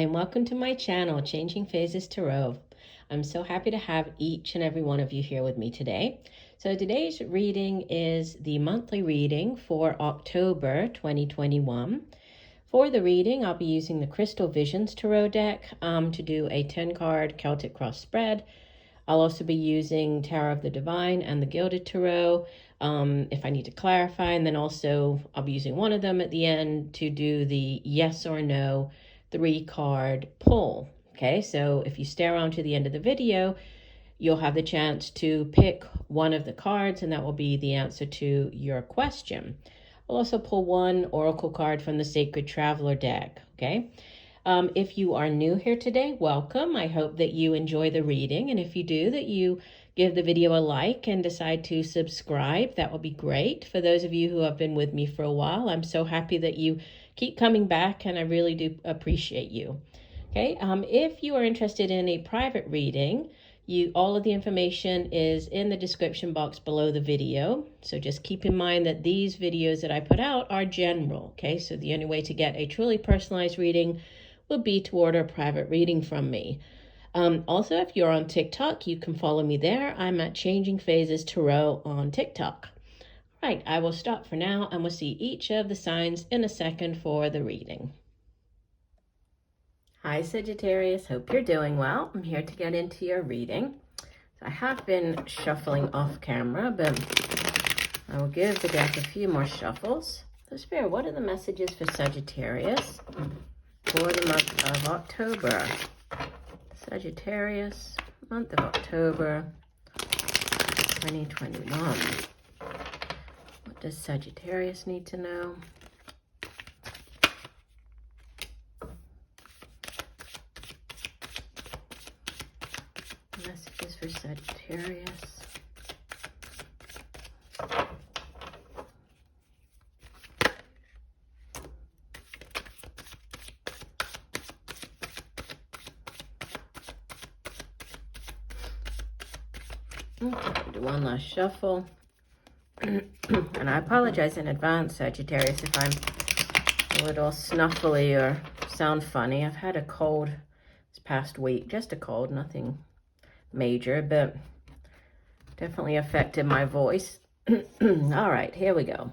and welcome to my channel, Changing Phases Tarot. I'm so happy to have each and every one of you here with me today. So today's reading is the monthly reading for October 2021. For the reading, I'll be using the Crystal Visions Tarot deck to do a 10-card Celtic cross spread. I'll also be using Tarot of the Divine and the Gilded Tarot if I need to clarify, and then also I'll be using one of them at the end to do the yes or no 3-card pull. Okay, so if you stay around to the end of the video, you'll have the chance to pick one of the cards, and that will be the answer to your question. I'll also pull one oracle card from the Sacred Traveler deck. Okay. If you are new here today, welcome. I hope that you enjoy the reading, and if you do, that you give the video a like and decide to subscribe. That would be great. For those of you who have been with me for a while, I'm so happy that you keep coming back, and I really do appreciate you. Okay, if you are interested in a private reading, all of the information is in the description box below the video. So just keep in mind that these videos that I put out are general. Okay, so the only way to get a truly personalized reading would be to order a private reading from me. Also, if you're on TikTok, you can follow me there. I'm at Changing Phases Tarot on TikTok. Right, I will stop for now, and we'll see each of the signs in a second for the reading. Hi, Sagittarius. Hope you're doing well. I'm here to get into your reading. So I have been shuffling off camera, but I will give the deck a few more shuffles. So, Spirit, what are the messages for Sagittarius for the month of October? Sagittarius, month of October 2021. What does Sagittarius need to know? Messages for Sagittarius. Okay, do one last shuffle. And I apologize in advance, Sagittarius, if I'm a little snuffly or sound funny. I've had a cold this past week, just a cold, nothing major, but definitely affected my voice. All right, here we go.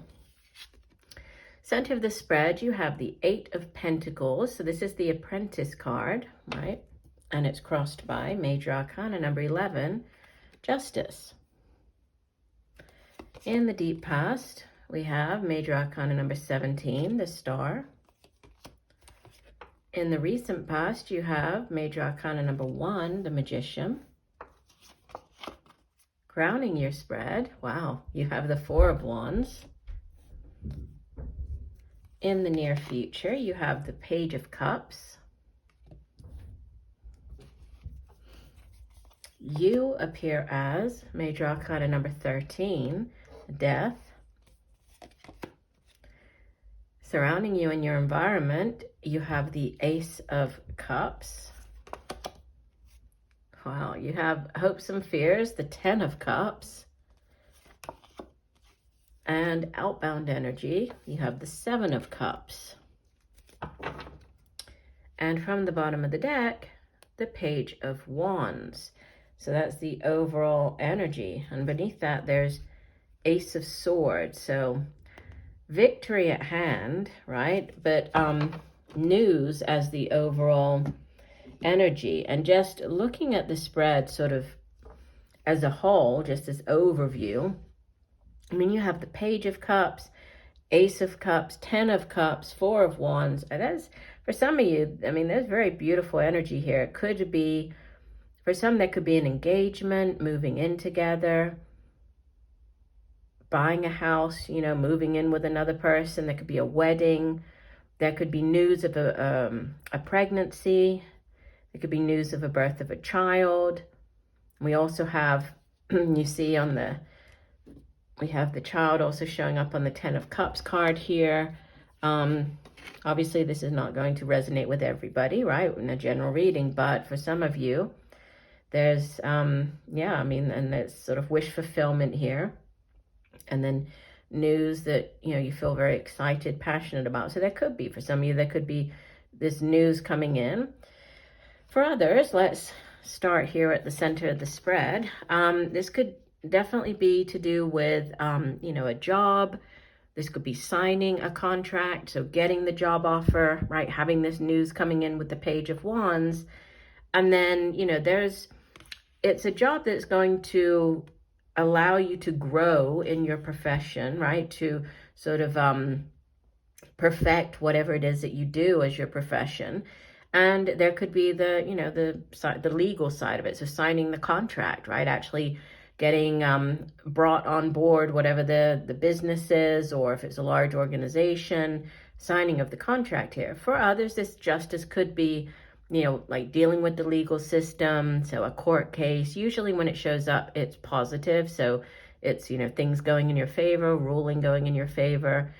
Center of the spread, you have the 8 of Pentacles. So this is the Apprentice card, right? And it's crossed by Major Arcana number 11, Justice. In the deep past, we have Major Arcana number 17, the Star. In the recent past, you have Major Arcana number 1, the Magician. Crowning your spread, wow, you have the 4 of Wands. In the near future, you have the Page of Cups. You appear as Major Arcana number 13, Death. Surrounding you in your environment, you have the Ace of Cups. Wow, you have hopes and fears, the 10 of Cups. And outbound energy, you have the 7 of Cups. And from the bottom of the deck, the Page of Wands. So that's the overall energy. And beneath that, there's Ace of Swords. So victory at hand, right? But news as the overall energy. And just looking at the spread sort of as a whole, just as overview, I mean, you have the Page of Cups, Ace of Cups, 10 of Cups, 4 of Wands. And that's, for some of you, I mean, there's very beautiful energy here. It could be, for some, that could be an engagement, moving in together, buying a house, you know, moving in with another person. There could be a wedding. There could be news of a pregnancy. There could be news of a birth of a child. We also have, you see we have the child also showing up on the 10 of Cups card here. Obviously, this is not going to resonate with everybody, right, in a general reading, but for some of you, there's, yeah, I mean, and there's sort of wish fulfillment here. And then news that, you know, you feel very excited, passionate about. So there could be, for some of you, there could be this news coming in. For others, let's start here at the center of the spread. This could definitely be to do with, a job. This could be signing a contract, so getting the job offer, right? Having this news coming in with the Page of Wands. And then, it's a job that's going to allow you to grow in your profession, right? To sort of perfect whatever it is that you do as your profession. And there could be the legal side of it. So signing the contract, right? Actually getting brought on board, whatever the business is, or if it's a large organization, signing of the contract here. For others, this justice could be, like dealing with the legal system. So a court case, usually when it shows up, it's positive. So it's, things going in your favor, ruling going in your favor.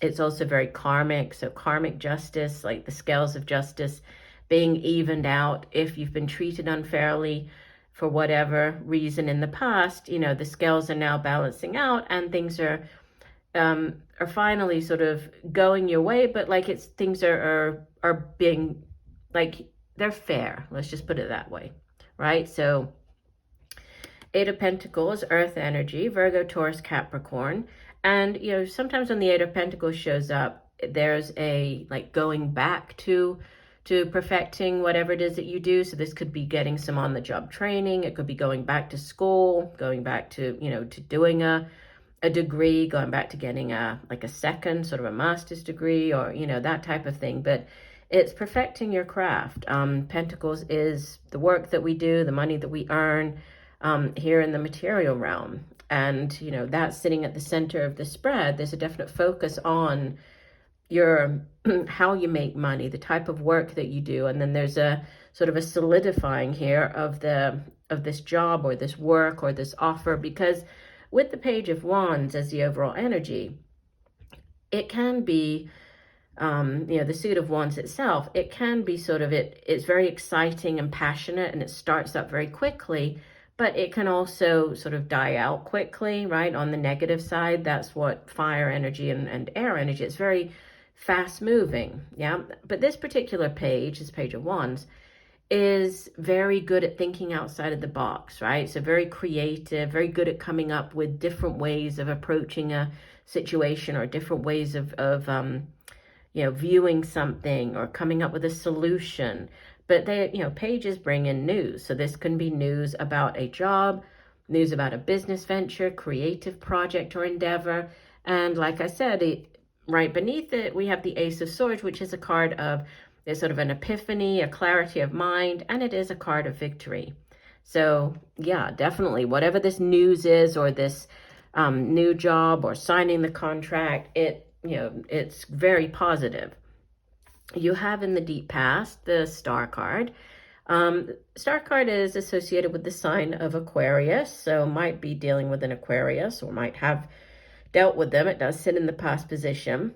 It's also very karmic. So karmic justice, like the scales of justice being evened out. If you've been treated unfairly for whatever reason in the past, the scales are now balancing out and things are finally sort of going your way, but like things are being, like, they're fair. Let's just put it that way, right? So Eight of Pentacles, Earth energy, Virgo, Taurus, Capricorn. And, sometimes when the Eight of Pentacles shows up, there's a, like, going back to perfecting whatever it is that you do. So this could be getting some on-the-job training. It could be going back to school, going back to, to doing a degree, going back to getting a second sort of a master's degree, or, that type of thing. But it's perfecting your craft. Pentacles is the work that we do, the money that we earn here in the material realm. And, that's sitting at the center of the spread. There's a definite focus on your how you make money, the type of work that you do. And then there's a sort of a solidifying here of this job or this work or this offer, because with the Page of Wands as the overall energy, it can be, the suit of wands itself, it can be sort of, it's very exciting and passionate, and it starts up very quickly, but it can also sort of die out quickly, right? On the negative side, that's what fire energy and air energy, it's very fast moving, yeah? But this particular page, this Page of Wands, is very good at thinking outside of the box, right? So very creative, very good at coming up with different ways of approaching a situation, or different ways of viewing something, or coming up with a solution. But pages bring in news. So this can be news about a job, news about a business venture, creative project or endeavor. And like I said, right beneath it, we have the Ace of Swords, which is a card of, it's sort of an epiphany, a clarity of mind, and it is a card of victory. So yeah, definitely, whatever this news is, or this new job, or signing the contract, it's very positive. You have in the deep past the Star card. Star card is associated with the sign of Aquarius, so might be dealing with an Aquarius, or might have dealt with them. It does sit in the past position.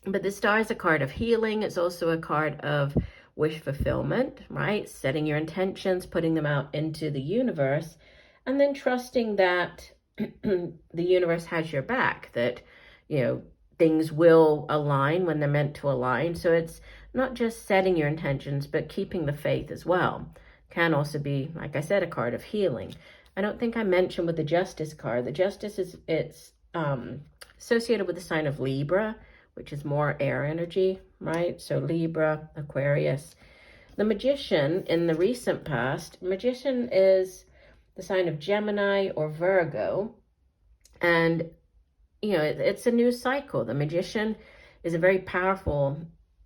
But the star is a card of healing. It's also a card of wish fulfillment, right? Setting your intentions, putting them out into the universe, and then trusting that the universe has your back, that, things will align when they're meant to align. So it's not just setting your intentions, but keeping the faith as well. Can also be, like I said, a card of healing. I don't think I mentioned with the Justice card, the Justice it's associated with the sign of Libra, which is more air energy, right? So Libra, Aquarius. The Magician in the recent past, Magician is the sign of Gemini or Virgo. And, it's a new cycle. The Magician is a very powerful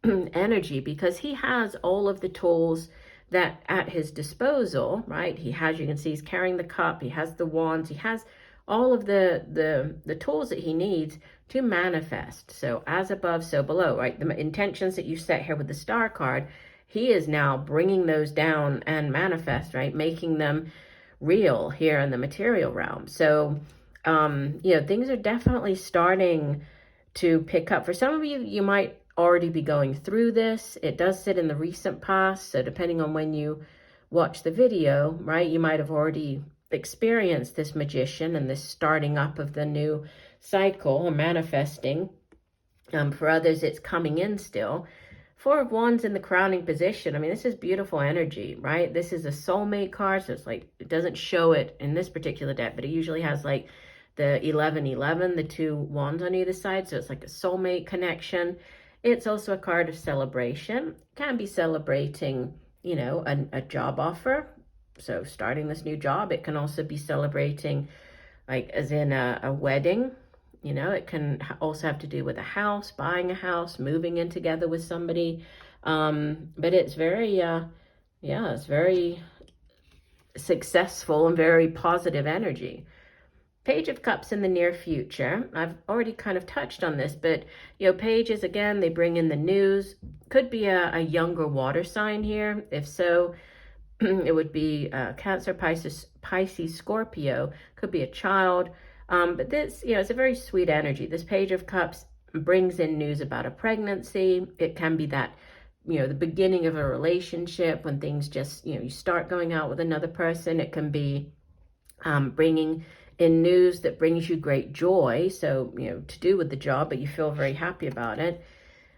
energy, because he has all of the tools that at his disposal, right? He has, you can see he's carrying the cup, he has the wands, he has all of the tools that he needs to manifest. So as above, so below, right? The intentions that you set here with the Star card, he is now bringing those down and manifest, right? Making them real here in the material realm. So, things are definitely starting to pick up. For some of you, you might already be going through this. It does sit in the recent past. So depending on when you watch the video, right, you might have already experienced this Magician and this starting up of the new cycle or manifesting. For others, it's coming in still. Four of Wands in the crowning position. I mean, this is beautiful energy, right? This is a soulmate card, so it's like, it doesn't show it in this particular deck, but it usually has like the 11-11, the two wands on either side, so it's like a soulmate connection. It's also a card of celebration. Can be celebrating, you know, a job offer, so starting this new job. It can also be celebrating, like as in a wedding. You know, it can also have to do with a house, buying a house, moving in together with somebody. But it's very, yeah, it's very successful and very positive energy. Page of Cups in the near future. I've already kind of touched on this, but, you know, pages, again, they bring in the news. Could be a younger water sign here. If so, it would be Cancer, Pisces, Scorpio. Could be a child. But this, you know, it's a very sweet energy. This Page of Cups brings in news about a pregnancy. It can be that, you know, the beginning of a relationship when things just, you know, you start going out with another person. It can be bringing in news that brings you great joy. So, you know, to do with the job, but you feel very happy about it.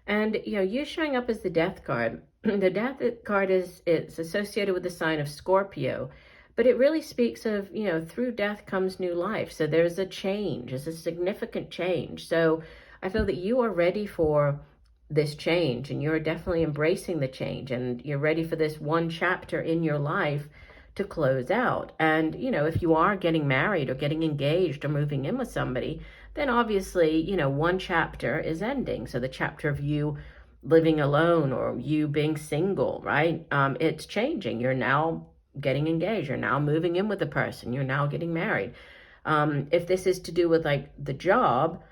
And, you know, you showing up as the Death card. The Death card it's associated with the sign of Scorpio. But it really speaks of, you know, through death comes new life. So there's a change, there's a significant change. So I feel that you are ready for this change, and you're definitely embracing the change, and you're ready for this one chapter in your life to close out. And, you know, if you are getting married or getting engaged or moving in with somebody, then obviously, you know, one chapter is ending. So the chapter of you living alone or you being single, right? It's changing. You're now getting engaged, you're now moving in with a person, you're now getting married. If this is to do with like the job,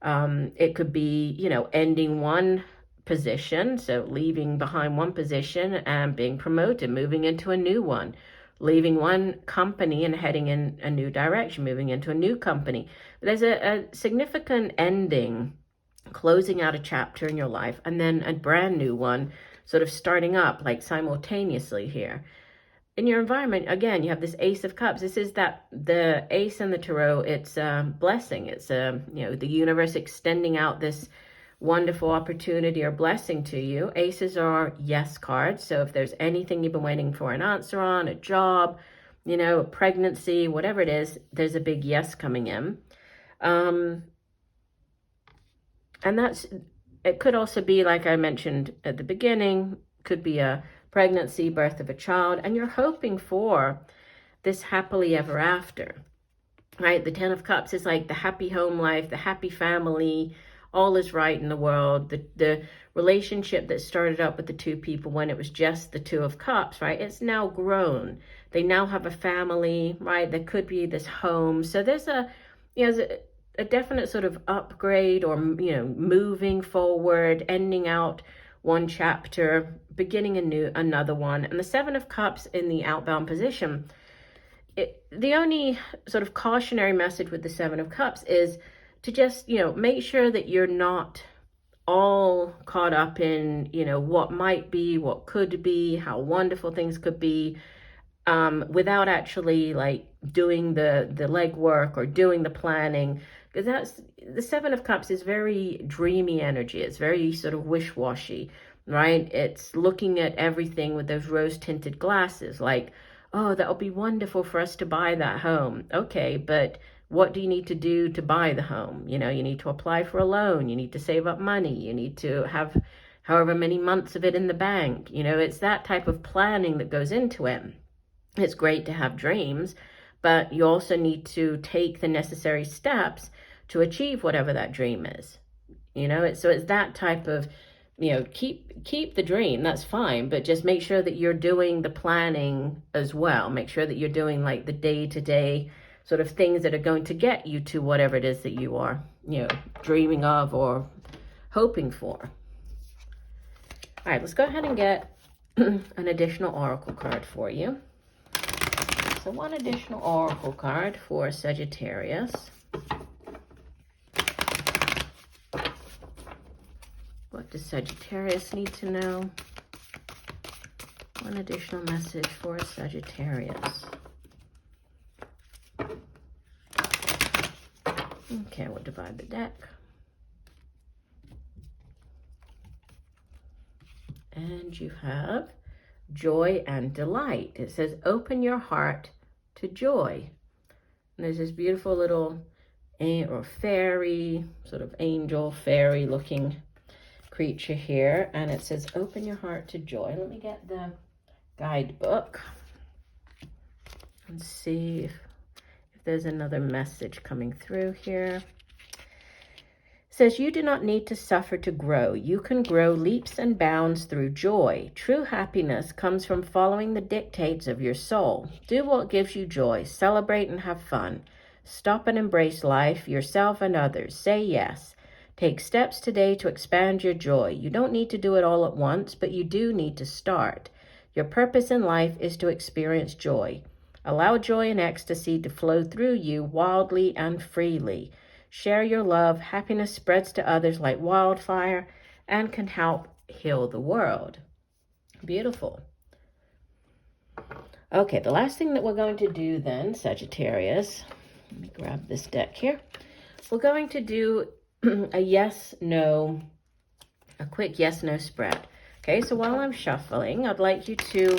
it could be, you know, ending one position, so leaving behind one position and being promoted, moving into a new one, leaving one company and heading in a new direction, moving into a new company. There's a significant ending, closing out a chapter in your life, and then a brand new one sort of starting up like simultaneously here. In your environment, again, you have this Ace of Cups. This is that the Ace in the Tarot, it's a blessing. It's you know, the universe extending out this wonderful opportunity or blessing to you. Aces are yes cards. So if there's anything you've been waiting for an answer on, a job, you know, a pregnancy, whatever it is, there's a big yes coming in. And it could also be, like I mentioned at the beginning, could be a pregnancy, birth of a child, and you're hoping for this happily ever after, right? The 10 of Cups is like the happy home life, the happy family, all is right in the world. The relationship that started up with the two people when it was just the 2 of Cups, right? It's now grown. They now have a family, right? There could be this home. So there's a, you know, there's a definite sort of upgrade or, you know, moving forward, ending out one chapter, beginning another one. And the 7 of Cups in the outbound position, the only sort of cautionary message with the 7 of Cups is to just, you know, make sure that you're not all caught up in, you know, what might be, what could be, how wonderful things could be, without actually like doing the legwork or doing the planning. Because that's, the 7 of Cups is very dreamy energy. It's very sort of wish-washy, right? It's looking at everything with those rose-tinted glasses, like, oh, that'll be wonderful for us to buy that home. Okay, but what do you need to do to buy the home? You know, you need to apply for a loan. You need to save up money. You need to have however many months of it in the bank. You know, it's that type of planning that goes into it. It's great to have dreams, but you also need to take the necessary steps to achieve whatever that dream is. You know, it's that type of, you know, keep the dream, that's fine, but just make sure that you're doing the planning as well. Make sure that you're doing like the day-to-day sort of things that are going to get you to whatever it is that you are, you know, dreaming of or hoping for. All right, let's go ahead and get an additional oracle card for you. So one additional oracle card for Sagittarius. What does Sagittarius need to know? One additional message for Sagittarius. Okay, we'll divide the deck. And you have joy and delight. It says, open your heart to joy. And there's this beautiful little or fairy, sort of angel, fairy looking creature here. And it says, open your heart to joy. Let me get the guidebook and see if there's another message coming through here. It says, you do not need to suffer to grow. You can grow leaps and bounds through joy. True happiness comes from following the dictates of your soul. Do what gives you joy. Celebrate and have fun. Stop and embrace life, yourself and others. Say yes. Take steps today to expand your joy. You don't need to do it all at once, but you do need to start. Your purpose in life is to experience joy. Allow joy and ecstasy to flow through you wildly and freely. Share your love. Happiness spreads to others like wildfire and can help heal the world. Beautiful. Okay, the last thing that we're going to do then, Sagittarius, let me grab this deck here. We're going to do a yes-no, a quick yes-no spread. Okay, so while I'm shuffling, I'd like you to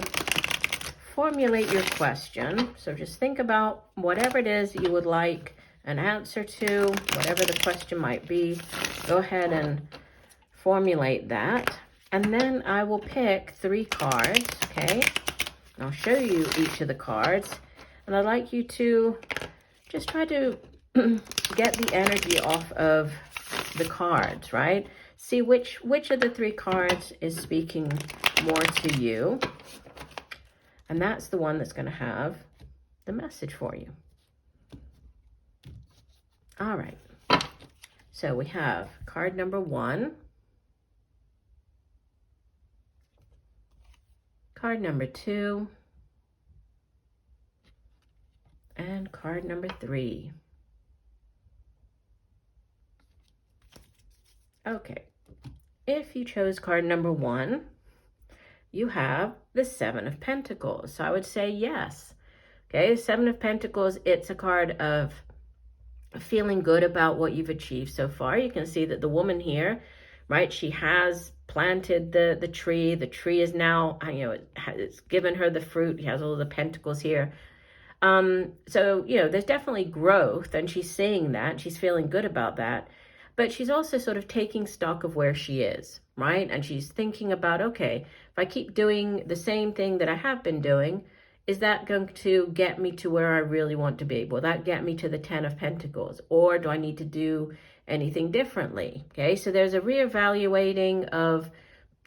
formulate your question. So just think about whatever it is that you would like an answer to, whatever the question might be. Go ahead and formulate that. And then I will pick 3 cards, okay? And I'll show you each of the cards. And I'd like you to just try to get the energy off of the cards, right? See which of the 3 cards is speaking more to you. And that's the one that's going to have the message for you. All right. So we have card number 1, card number 2, and card number 3. Okay. If you chose card number 1, you have the 7 of Pentacles. So I would say yes. Okay, 7 of Pentacles, it's a card of feeling good about what you've achieved so far. You can see that the woman here, right, she has planted the tree. The tree is now, it's given her the fruit. He has all the pentacles here. So, there's definitely growth, and she's seeing that. She's feeling good about that. But she's also sort of taking stock of where she is, right? And she's thinking about, okay, if I keep doing the same thing that I have been doing, is that going to get me to where I really want to be? Will that get me to the 10 of Pentacles? Or do I need to do anything differently? Okay, so there's a reevaluating of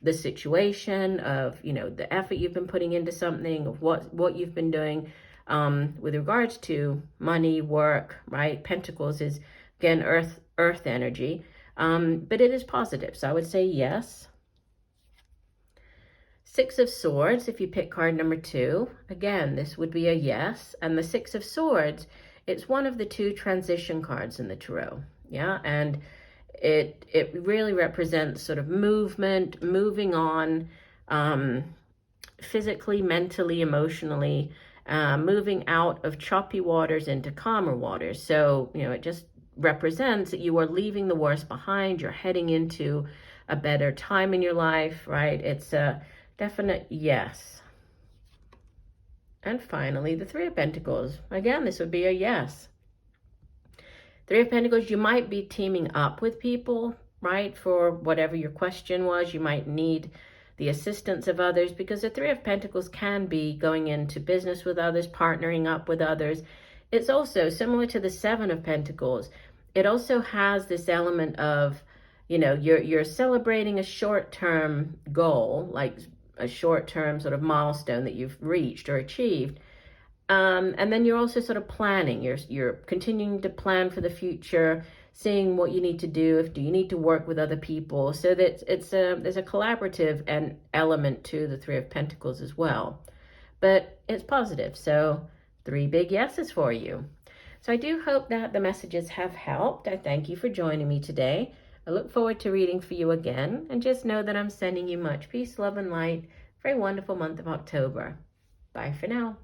the situation, of, the effort you've been putting into something, of what you've been doing with regards to money, work, right? Pentacles is, again, earth energy, but it is positive. So I would say yes. 6 of Swords, if you pick card number 2, again, this would be a yes. And the 6 of Swords, it's one of the 2 transition cards in the tarot. Yeah, and it really represents sort of movement, moving on, physically, mentally, emotionally, moving out of choppy waters into calmer waters. So, it just represents that you are leaving the worst behind. You're heading into a better time in your life, right? It's a definite yes. And finally, the 3 of Pentacles. Again, this would be a yes. 3 of Pentacles, you might be teaming up with people, right? For whatever your question was, you might need the assistance of others, because the 3 of Pentacles can be going into business with others, partnering up with others. It's also similar to the 7 of Pentacles. It also has this element of, you're celebrating a short-term goal, like a short-term sort of milestone that you've reached or achieved. And then you're also sort of planning. You're continuing to plan for the future, seeing what you need to do. Do you need to work with other people? So that there's a collaborative element to the 3 of Pentacles as well. But it's positive. So 3 big yeses for you. So I do hope that the messages have helped. I thank you for joining me today. I look forward to reading for you again. And just know that I'm sending you much peace, love, and light for a wonderful month of October. Bye for now.